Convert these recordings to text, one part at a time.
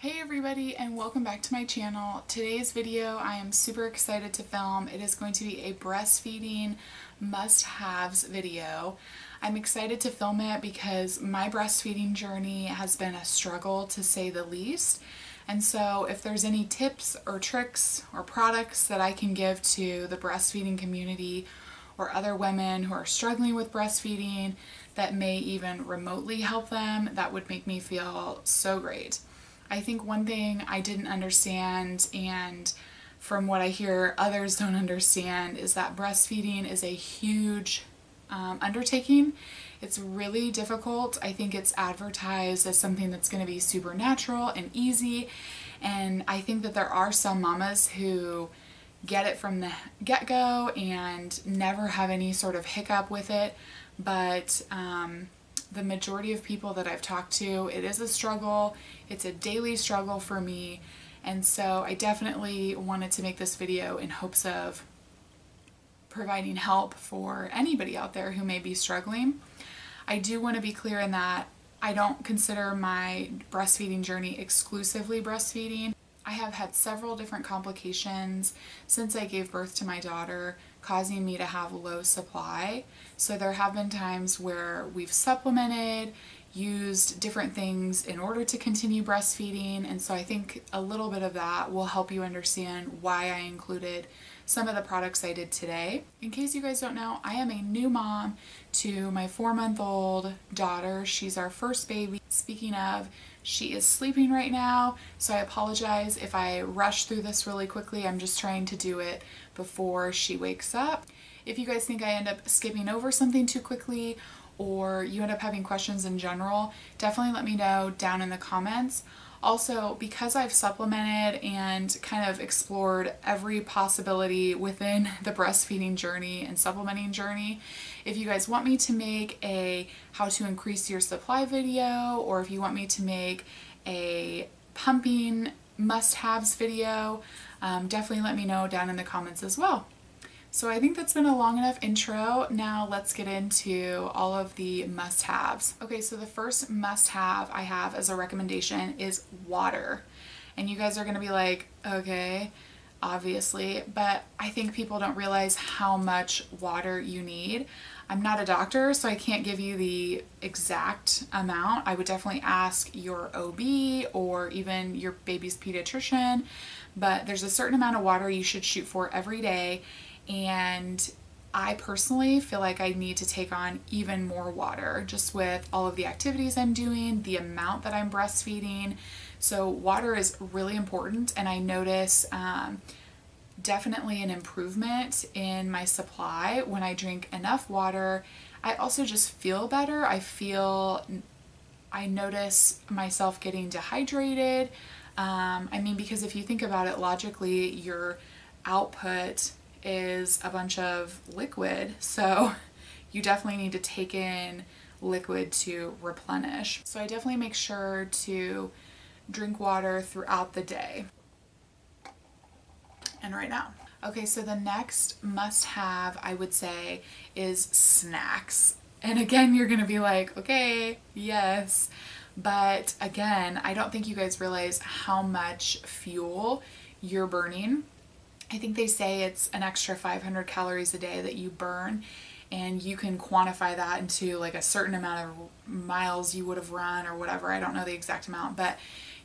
Hey everybody, and welcome back to my channel. Today's video I am super excited to film. It is going to be a breastfeeding must-haves video. I'm excited to film it because my breastfeeding journey has been a struggle, to say the least. And so if there's any tips or tricks or products that I can give to the breastfeeding community or other women who are struggling with breastfeeding that may even remotely help them, that would make me feel so great. I think one thing I didn't understand, and from what I hear others don't understand, is that breastfeeding is a huge undertaking. It's really difficult. I think it's advertised as something that's going to be super natural and easy, and I think that there are some mamas who get it from the get-go and never have any sort of hiccup with it, but the majority of people that I've talked to, it is a struggle. It's a daily struggle for me, and so I definitely wanted to make this video in hopes of providing help for anybody out there who may be struggling. I do want to be clear in that I don't consider my breastfeeding journey exclusively breastfeeding. I have had several different complications since I gave birth to my daughter, causing me to have low supply. So there have been times where we've supplemented, used different things in order to continue breastfeeding, and so I think a little bit of that will help you understand why I included some of the products I did today. In case you guys don't know, I am a new mom to my 4-month-old daughter. She's our first baby. Speaking of, she is sleeping right now, so I apologize if I rush through this really quickly. I'm just trying to do it before she wakes up. If you guys think I end up skipping over something too quickly, or you end up having questions in general, definitely let me know down in the comments. Also, because I've supplemented and kind of explored every possibility within the breastfeeding journey and supplementing journey, if you guys want me to make a how to increase your supply video, or if you want me to make a pumping must-haves video, definitely let me know down in the comments as well. So I think that's been a long enough intro. Now let's get into all of the must-haves. Okay, so the first must-have I have as a recommendation is water. And you guys are gonna be like, okay, obviously, but I think people don't realize how much water you need. I'm not a doctor, so I can't give you the exact amount. I would definitely ask your OB or even your baby's pediatrician, but there's a certain amount of water you should shoot for every day. And I personally feel like I need to take on even more water just with all of the activities I'm doing, the amount that I'm breastfeeding. So water is really important, and I notice definitely an improvement in my supply when I drink enough water. I also just feel better. I notice myself getting dehydrated. I mean, because if you think about it logically, your output is a bunch of liquid, so you definitely need to take in liquid to replenish. So I definitely make sure to drink water throughout the day and right now. Okay, so the next must-have I would say is snacks. And again, you're gonna be like, okay, yes, but again, I don't think you guys realize how much fuel you're burning. I think they say it's an extra 500 calories a day that you burn, and you can quantify that into like a certain amount of miles you would have run or whatever. I don't know the exact amount, but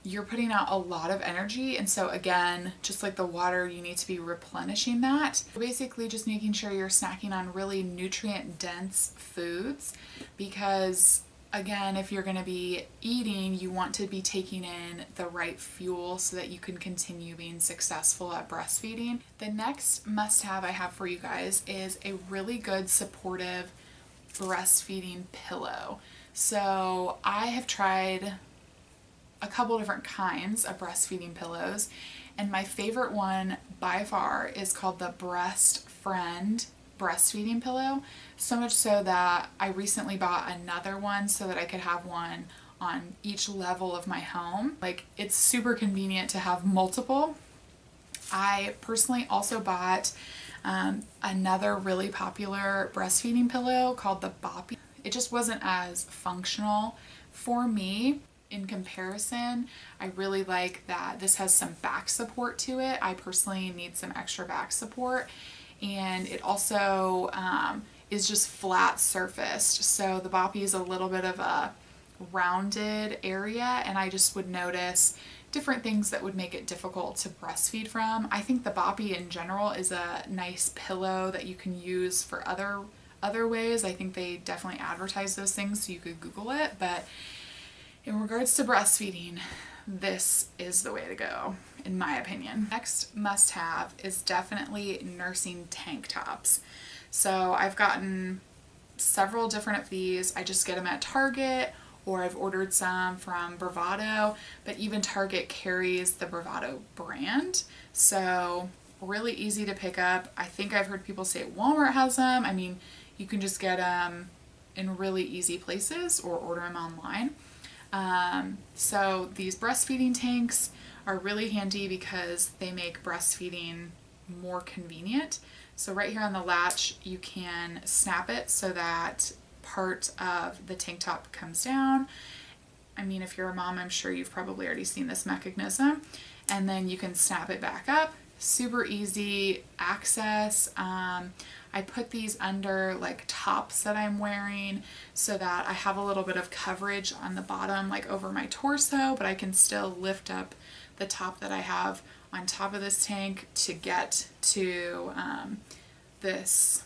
you're putting out a lot of energy. And so again, just like the water, you need to be replenishing that. Basically just making sure you're snacking on really nutrient dense foods, because again, if you're going to be eating, you want to be taking in the right fuel so that you can continue being successful at breastfeeding. The next must-have I have for you guys is a really good supportive breastfeeding pillow. So I have tried a couple different kinds of breastfeeding pillows, and my favorite one by far is called the Breast Friend breastfeeding pillow, so much so that I recently bought another one so that I could have one on each level of my home. Like, it's super convenient to have multiple. I personally also bought another really popular breastfeeding pillow called the Boppy. It just wasn't as functional for me. in comparison, I really like that this has some back support to it. I personally need some extra back support, and it also is just flat surfaced. So the boppy is a little bit of a rounded area, and I just would notice different things that would make it difficult to breastfeed from. I think the boppy in general is a nice pillow that you can use for other ways. I think they definitely advertise those things, so you could Google it, but in regards to breastfeeding, this is the way to go, in my opinion. Next must-have is definitely nursing tank tops. So I've gotten several different of these. I just get them at Target, or I've ordered some from Bravado, but even Target carries the Bravado brand. So really easy to pick up. I think I've heard people say Walmart has them. I mean, you can just get them in really easy places or order them online. So these breastfeeding tanks are really handy because they make breastfeeding more convenient. So right here on the latch, you can snap it so that part of the tank top comes down. I mean, if you're a mom, I'm sure you've probably already seen this mechanism. And then you can snap it back up. Super easy access. I put these under like tops that I'm wearing so that I have a little bit of coverage on the bottom, like over my torso, but I can still lift up the top that I have on top of this tank to get to this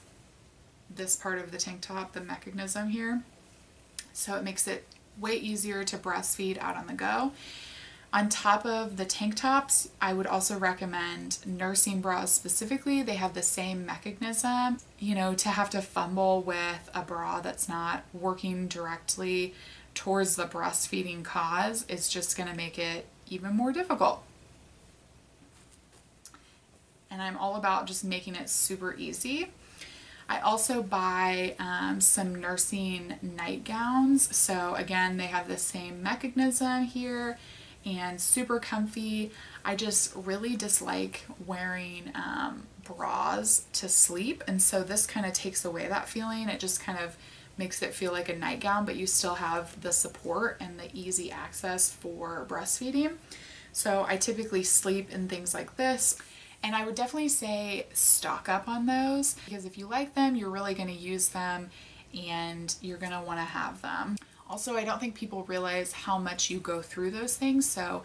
part of the tank top, the mechanism here. So it makes it way easier to breastfeed out on the go. On top of the tank tops, I would also recommend nursing bras specifically. They have the same mechanism. You know, to have to fumble with a bra that's not working directly towards the breastfeeding cause is just going to make it even more difficult. And I'm all about just making it super easy. I also buy some nursing nightgowns. So again, they have the same mechanism here and super comfy. I just really dislike wearing bras to sleep, and so this kind of takes away that feeling. It just kind of makes it feel like a nightgown, but you still have the support and the easy access for breastfeeding. So I typically sleep in things like this. And I would definitely say stock up on those, because if you like them, you're really going to use them and you're going to want to have them. Also, I don't think people realize how much you go through those things. So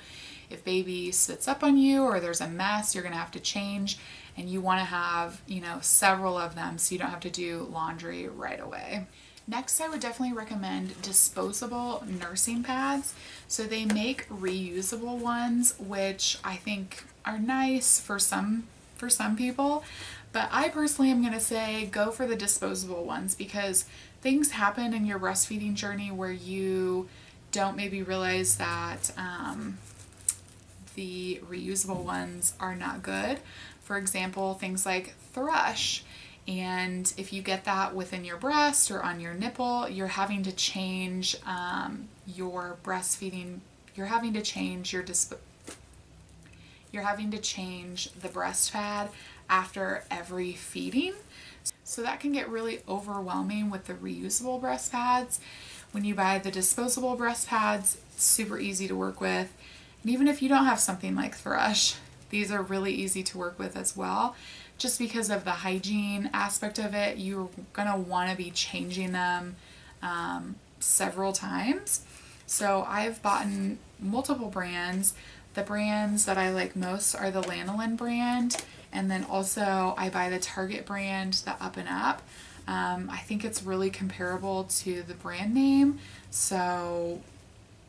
if baby sits up on you or there's a mess, you're going to have to change, and you want to have, you know, several of them so you don't have to do laundry right away. Next, I would definitely recommend disposable nursing pads. So they make reusable ones, which I think are nice for some people, but I personally am going to say go for the disposable ones, because things happen in your breastfeeding journey where you don't maybe realize that the reusable ones are not good. For example, things like thrush. And if you get that within your breast or on your nipple, you're having to change your breastfeeding, you're having to change the breast pad after every feeding. So that can get really overwhelming with the reusable breast pads. When you buy the disposable breast pads, it's super easy to work with. And even if you don't have something like thrush, these are really easy to work with as well. Just because of the hygiene aspect of it, you're gonna wanna be changing them several times. So I've bought multiple brands. The brands that I like most are the Lanolin brand, and then also I buy the Target brand, the Up and Up. I think it's really comparable to the brand name, so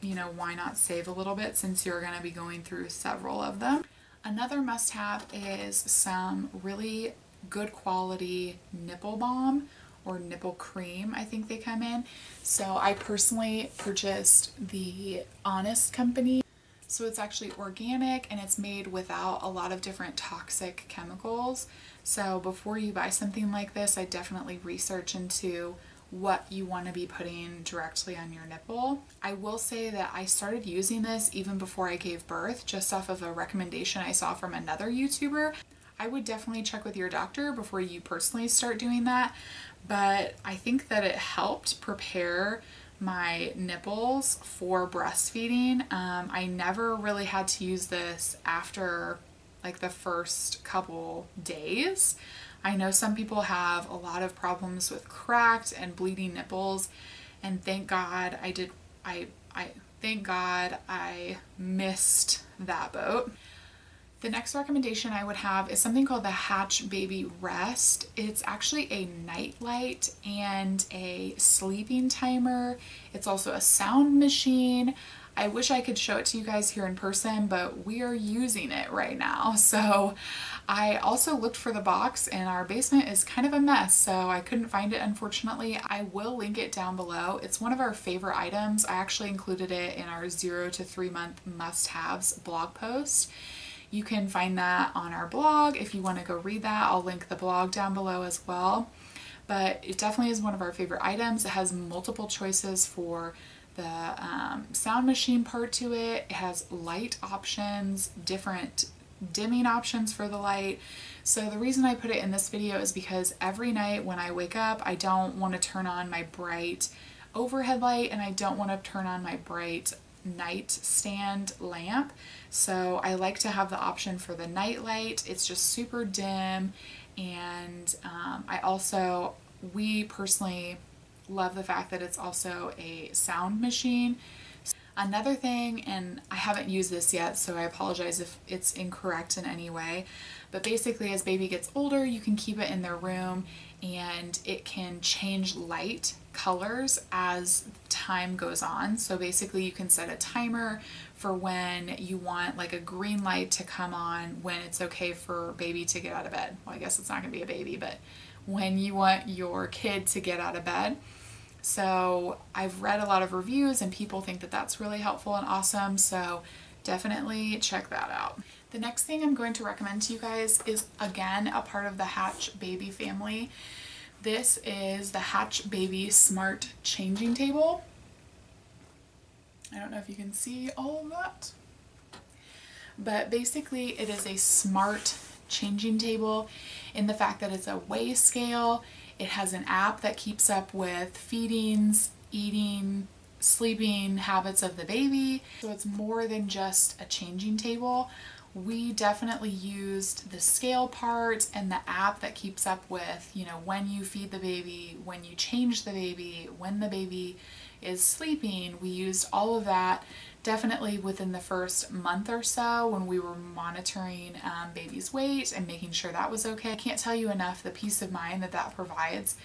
you know, why not save a little bit since you're gonna be going through several of them. Another must-have is some really good quality nipple balm or nipple cream, I think they come in. So I personally purchased the Honest company. So it's actually organic and it's made without a lot of different toxic chemicals. So before you buy something like this, I definitely research into what you want to be putting directly on your nipple. I will say that I started using this even before I gave birth, just off of a recommendation I saw from another YouTuber. I would definitely check with your doctor before you personally start doing that, but I think that it helped prepare my nipples for breastfeeding. I never really had to use this after like the first couple days. I know some people have a lot of problems with cracked and bleeding nipples, and thank God thank God I missed that boat. The next recommendation I would have is something called the Hatch Baby Rest. It's actually a nightlight and a sleeping timer. It's also a sound machine. I wish I could show it to you guys here in person, but we are using it right now. So I also looked for the box, and our basement is kind of a mess, so I couldn't find it, unfortunately. I will link it down below. It's one of our favorite items. I actually included it in our 0 to 3 month must-haves blog post. You can find that on our blog if you want to go read that. I'll link the blog down below as well. But it definitely is one of our favorite items. It has multiple choices for the sound machine part to it. It has light options, different dimming options for the light. So the reason I put it in this video is because every night when I wake up, I don't want to turn on my bright overhead light, and I don't want to turn on my bright nightstand lamp. So I like to have the option for the night light. It's just super dim, and we personally love the fact that it's also a sound machine. Another thing, and I haven't used this yet, so I apologize if it's incorrect in any way, but basically as baby gets older, you can keep it in their room and it can change light colors as time goes on. So basically you can set a timer for when you want like a green light to come on when it's okay for baby to get out of bed. Well, I guess it's not gonna be a baby, but when you want your kid to get out of bed. So I've read a lot of reviews and people think that that's really helpful and awesome, so definitely check that out. The next thing I'm going to recommend to you guys is, again, a part of the Hatch Baby family. This is the Hatch Baby Smart Changing Table. I don't know if you can see all of that, but basically it is a smart changing table in the fact that it's a weigh scale. It has an app that keeps up with feedings, eating, sleeping habits of the baby. So it's more than just a changing table. We definitely used the scale part and the app that keeps up with, you know, when you feed the baby, when you change the baby, when the baby is sleeping. We used all of that definitely within the first month or so when we were monitoring baby's weight and making sure that was okay. I can't tell you enough the peace of mind that that provides,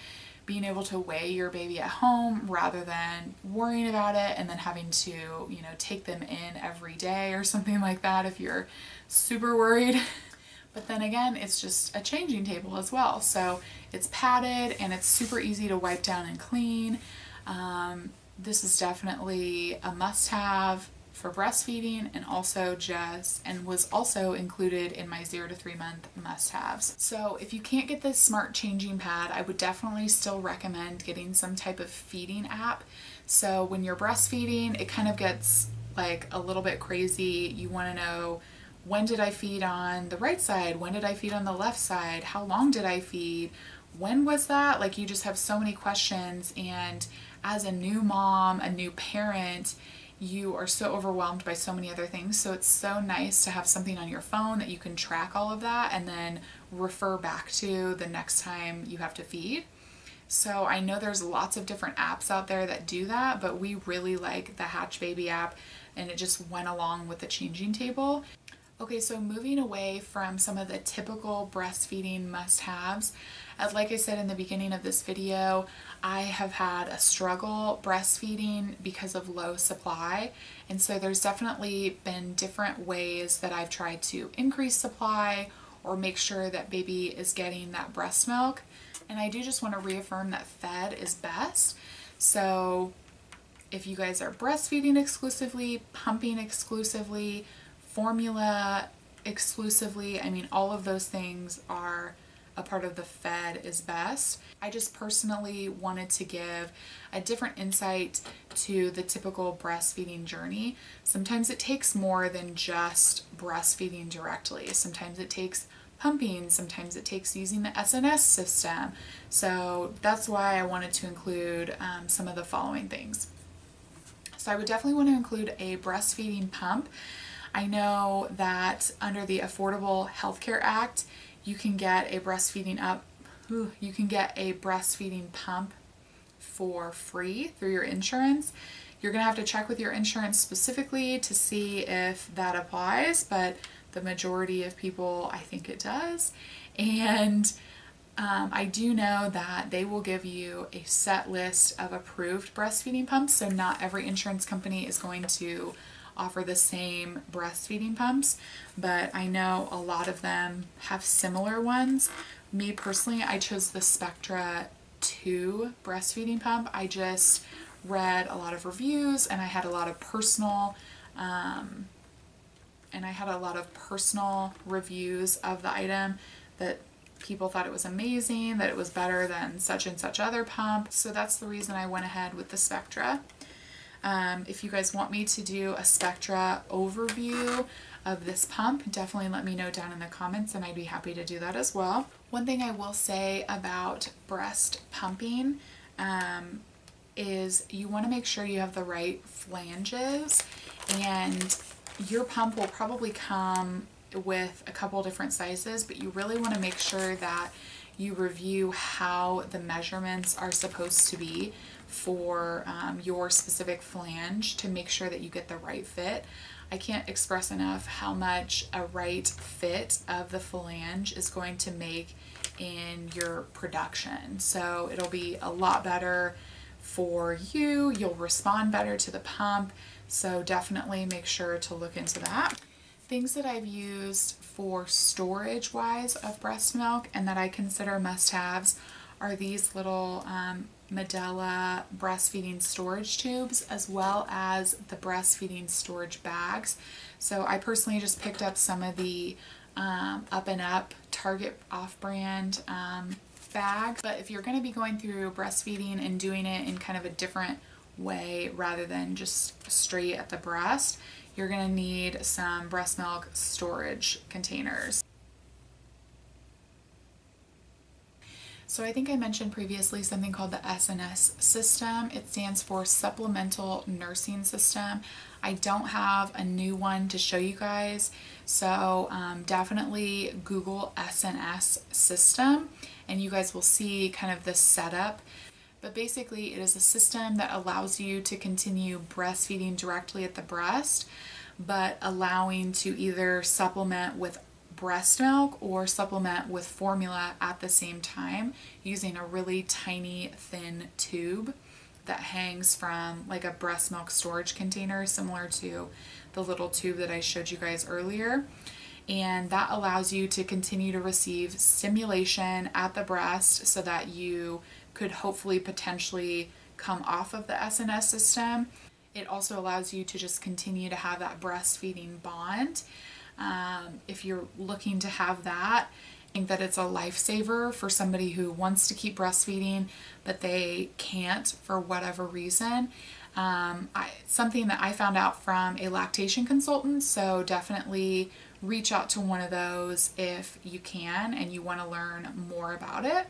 being able to weigh your baby at home rather than worrying about it and then having to, you know, take them in every day or something like that if you're super worried. But then again, it's just a changing table as well. So it's padded and it's super easy to wipe down and clean. This is definitely a must-have for breastfeeding, and was also included in my 0 to 3 month must-haves. So if you can't get this smart changing pad, I would definitely still recommend getting some type of feeding app. So when you're breastfeeding, it kind of gets like a little bit crazy. You want to know, when did I feed on the right side? When did I feed on the left side? How long did I feed? When was that? Like, you just have so many questions, and as a new mom, a new parent, you are so overwhelmed by so many other things. So it's so nice to have something on your phone that you can track all of that and then refer back to the next time you have to feed. So I know there's lots of different apps out there that do that, but we really like the Hatch Baby app, and it just went along with the changing table. Okay, so moving away from some of the typical breastfeeding must-haves, like I said in the beginning of this video, I have had a struggle breastfeeding because of low supply, and so there's definitely been different ways that I've tried to increase supply or make sure that baby is getting that breast milk. And I do just want to reaffirm that fed is best. So if you guys are breastfeeding exclusively, pumping exclusively, formula exclusively, I mean, all of those things are a part of the fed is best. I just personally wanted to give a different insight to the typical breastfeeding journey. Sometimes it takes more than just breastfeeding directly. Sometimes it takes pumping, sometimes it takes using the SNS system. So that's why I wanted to include some of the following things. So I would definitely want to include a breastfeeding pump. I know that under the Affordable Healthcare Act, you can get a breastfeeding pump for free through your insurance. You're going to have to check with your insurance specifically to see if that applies, but the majority of people, I think it does. And I do know that they will give you a set list of approved breastfeeding pumps, so not every insurance company is going to offer the same breastfeeding pumps, but I know a lot of them have similar ones. Me personally, I chose the Spectra 2 breastfeeding pump. I just read a lot of reviews, and I had a lot of personal reviews of the item that people thought it was amazing, that it was better than such and such other pump. So that's the reason I went ahead with the Spectra. If you guys want me to do a Spectra overview of this pump, definitely let me know down in the comments and I'd be happy to do that as well. One thing I will say about breast pumping is you want to make sure you have the right flanges, and your pump will probably come with a couple different sizes, but you really want to make sure that you review how the measurements are supposed to be for your specific flange to make sure that you get the right fit. I can't express enough how much a right fit of the flange is going to make in your production. So it'll be a lot better for you. You'll respond better to the pump. So definitely make sure to look into that. Things that I've used for storage wise of breast milk and that I consider must-haves are these little Medela breastfeeding storage tubes, as well as the breastfeeding storage bags. So I personally just picked up some of the Up and Up Target off-brand bags, but if you're going to be going through breastfeeding and doing it in kind of a different way rather than just straight at the breast, you're going to need some breast milk storage containers. So I think I mentioned previously something called the SNS system. It stands for Supplemental Nursing System. I don't have a new one to show you guys, so definitely Google SNS system and you guys will see kind of the setup. But basically it is a system that allows you to continue breastfeeding directly at the breast, but allowing to either supplement with breast milk or supplement with formula at the same time using a really tiny thin tube that hangs from like a breast milk storage container, similar to the little tube that I showed you guys earlier. And that allows you to continue to receive stimulation at the breast so that you could hopefully potentially come off of the SNS system. It also allows you to just continue to have that breastfeeding bond. If you're looking to have that, I think that it's a lifesaver for somebody who wants to keep breastfeeding but they can't for whatever reason. Something that I found out from a lactation consultant, so definitely reach out to one of those if you can and you want to learn more about it.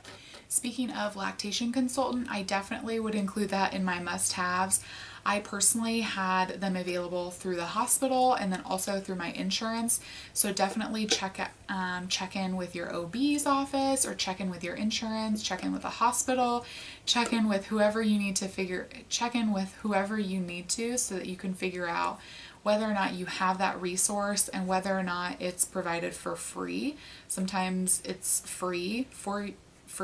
Speaking of lactation consultant, I definitely would include that in my must-haves. I personally had them available through the hospital and then also through my insurance. So definitely check in with your OB's office or check in with your insurance, check in with the hospital, check in with whoever you need to so that you can figure out whether or not you have that resource and whether or not it's provided for free. Sometimes it's free for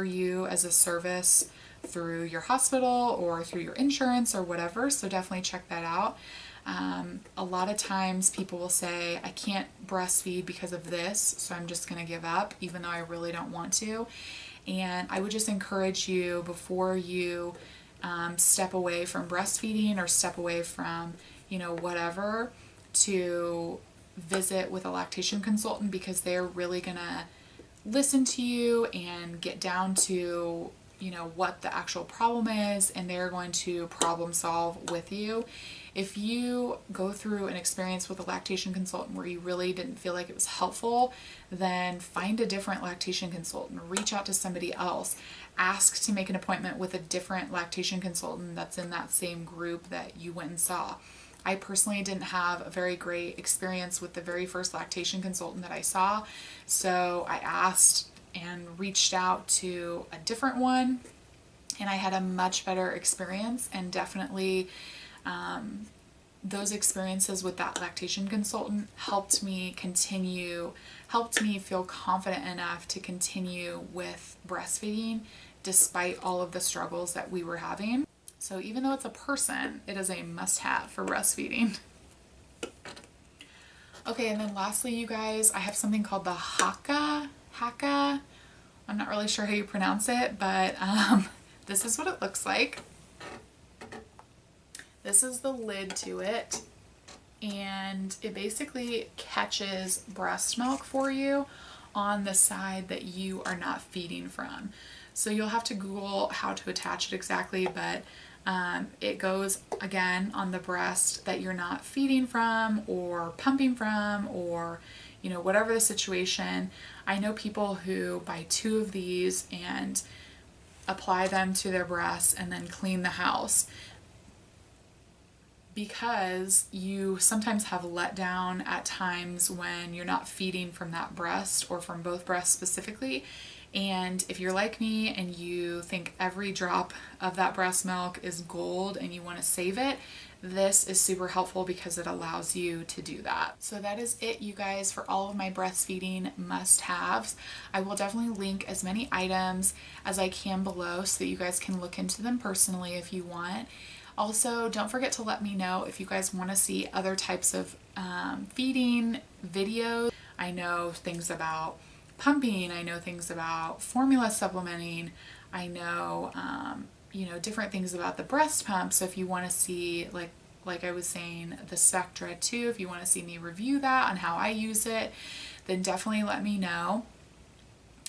you as a service through your hospital or through your insurance or whatever, so definitely check that out. A lot of times people will say, I can't breastfeed because of this, so I'm just going to give up, even though I really don't want to. And I would just encourage you, before you step away from breastfeeding or step away from, whatever, to visit with a lactation consultant, because they're really going to listen to you and get down to you know, what the actual problem is, and they're going to problem solve with you. If you go through an experience with a lactation consultant where you really didn't feel like it was helpful, then find a different lactation consultant, reach out to somebody else, ask to make an appointment with a different lactation consultant that's in that same group that you went and saw. I personally didn't have a very great experience with the very first lactation consultant that I saw, so I asked and reached out to a different one, and I had a much better experience. And definitely those experiences with that lactation consultant helped me feel confident enough to continue with breastfeeding despite all of the struggles that we were having. So even though it's a person, it is a must-have for breastfeeding. Okay, and then lastly, you guys, I have something called the Haka. I'm not really sure how you pronounce it, but this is what it looks like. This is the lid to it, and it basically catches breast milk for you on the side that you are not feeding from. So you'll have to Google how to attach it exactly, but it goes again on the breast that you're not feeding from or pumping from, or you know, whatever the situation. I know people who buy 2 of these and apply them to their breasts and then clean the house, because you sometimes have letdown at times when you're not feeding from that breast or from both breasts specifically. And if you're like me and you think every drop of that breast milk is gold and you want to save it, this is super helpful because it allows you to do that. So that is it, you guys, for all of my breastfeeding must-haves. I will definitely link as many items as I can below so that you guys can look into them personally if you want. Also, don't forget to let me know if you guys want to see other types of feeding videos. I know things about pumping, I know things about formula supplementing, I know you know, different things about the breast pump. So if you want to see, like I was saying, the Spectra too, if you want to see me review that on how I use it, then definitely let me know.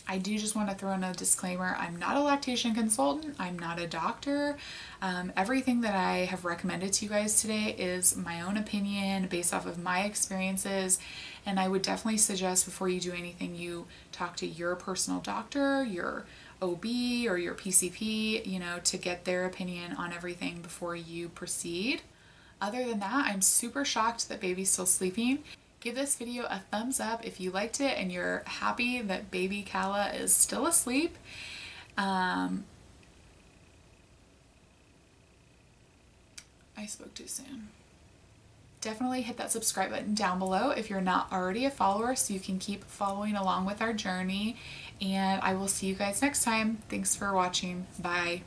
I do just want to throw in a disclaimer. I'm not a lactation consultant. I'm not a doctor. Everything that I have recommended to you guys today is my own opinion based off of my experiences. And I would definitely suggest before you do anything, you talk to your personal doctor, your OB or your PCP, you know, to get their opinion on everything before you proceed. Other than that, I'm super shocked that baby's still sleeping. Give this video a thumbs up if you liked it and you're happy that baby Kala is still asleep. I spoke too soon. Definitely hit that subscribe button down below if you're not already a follower so you can keep following along with our journey. And I will see you guys next time. Thanks for watching. Bye.